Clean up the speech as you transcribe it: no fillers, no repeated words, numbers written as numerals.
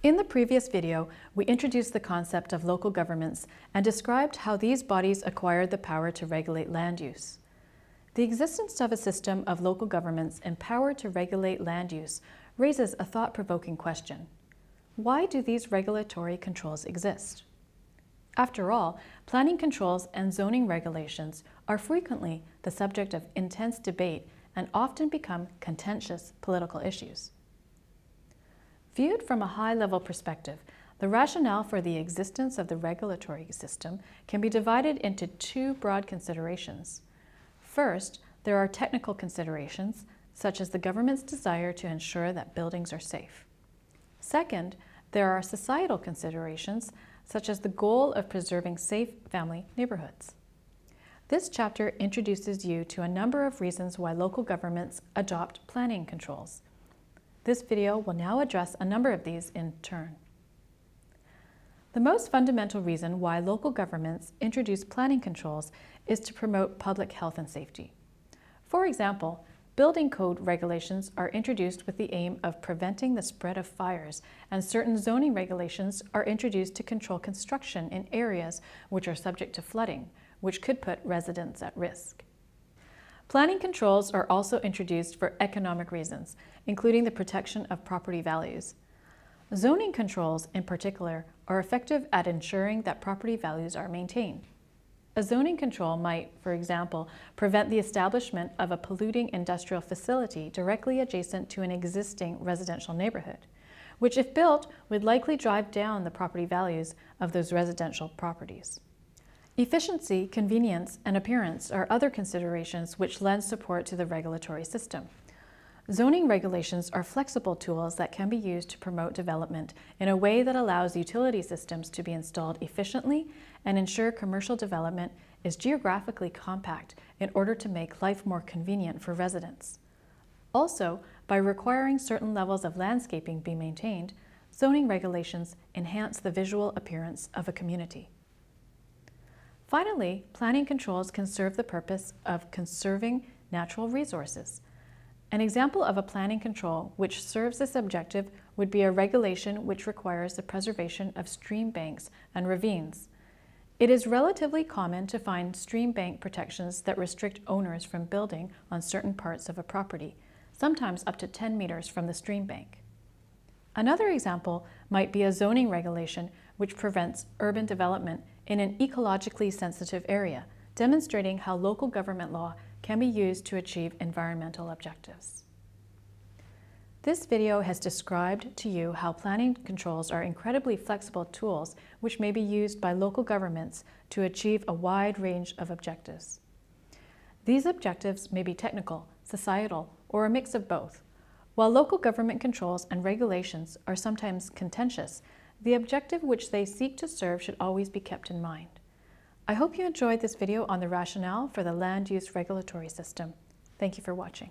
In the previous video, we introduced the concept of local governments and described how these bodies acquired the power to regulate land use. The existence of a system of local governments empowered to regulate land use raises a thought-provoking question. Why do these regulatory controls exist? After all, planning controls and zoning regulations are frequently the subject of intense debate and often become contentious political issues. Viewed from a high-level perspective, the rationale for the existence of the regulatory system can be divided into two broad considerations. First, there are technical considerations, such as the government's desire to ensure that buildings are safe. Second, there are societal considerations, such as the goal of preserving safe family neighborhoods. This chapter introduces you to a number of reasons why local governments adopt planning controls. This video will now address a number of these in turn. The most fundamental reason why local governments introduce planning controls is to promote public health and safety. For example, building code regulations are introduced with the aim of preventing the spread of fires, and certain zoning regulations are introduced to control construction in areas which are subject to flooding, which could put residents at risk. Planning controls are also introduced for economic reasons, including the protection of property values. Zoning controls, in particular, are effective at ensuring that property values are maintained. A zoning control might, for example, prevent the establishment of a polluting industrial facility directly adjacent to an existing residential neighborhood, which, if built, would likely drive down the property values of those residential properties. Efficiency, convenience, and appearance are other considerations which lend support to the regulatory system. Zoning regulations are flexible tools that can be used to promote development in a way that allows utility systems to be installed efficiently and ensure commercial development is geographically compact in order to make life more convenient for residents. Also, by requiring certain levels of landscaping be maintained, zoning regulations enhance the visual appearance of a community. Finally, planning controls can serve the purpose of conserving natural resources. An example of a planning control which serves this objective would be a regulation which requires the preservation of stream banks and ravines. It is relatively common to find stream bank protections that restrict owners from building on certain parts of a property, sometimes up to 10 meters from the stream bank. Another example might be a zoning regulation which prevents urban development in an ecologically sensitive area, demonstrating how local government law can be used to achieve environmental objectives. This video has described to you how planning controls are incredibly flexible tools which may be used by local governments to achieve a wide range of objectives. These objectives may be technical, societal, or a mix of both. While local government controls and regulations are sometimes contentious, the objective which they seek to serve should always be kept in mind. I hope you enjoyed this video on the rationale for the land use regulatory system. Thank you for watching.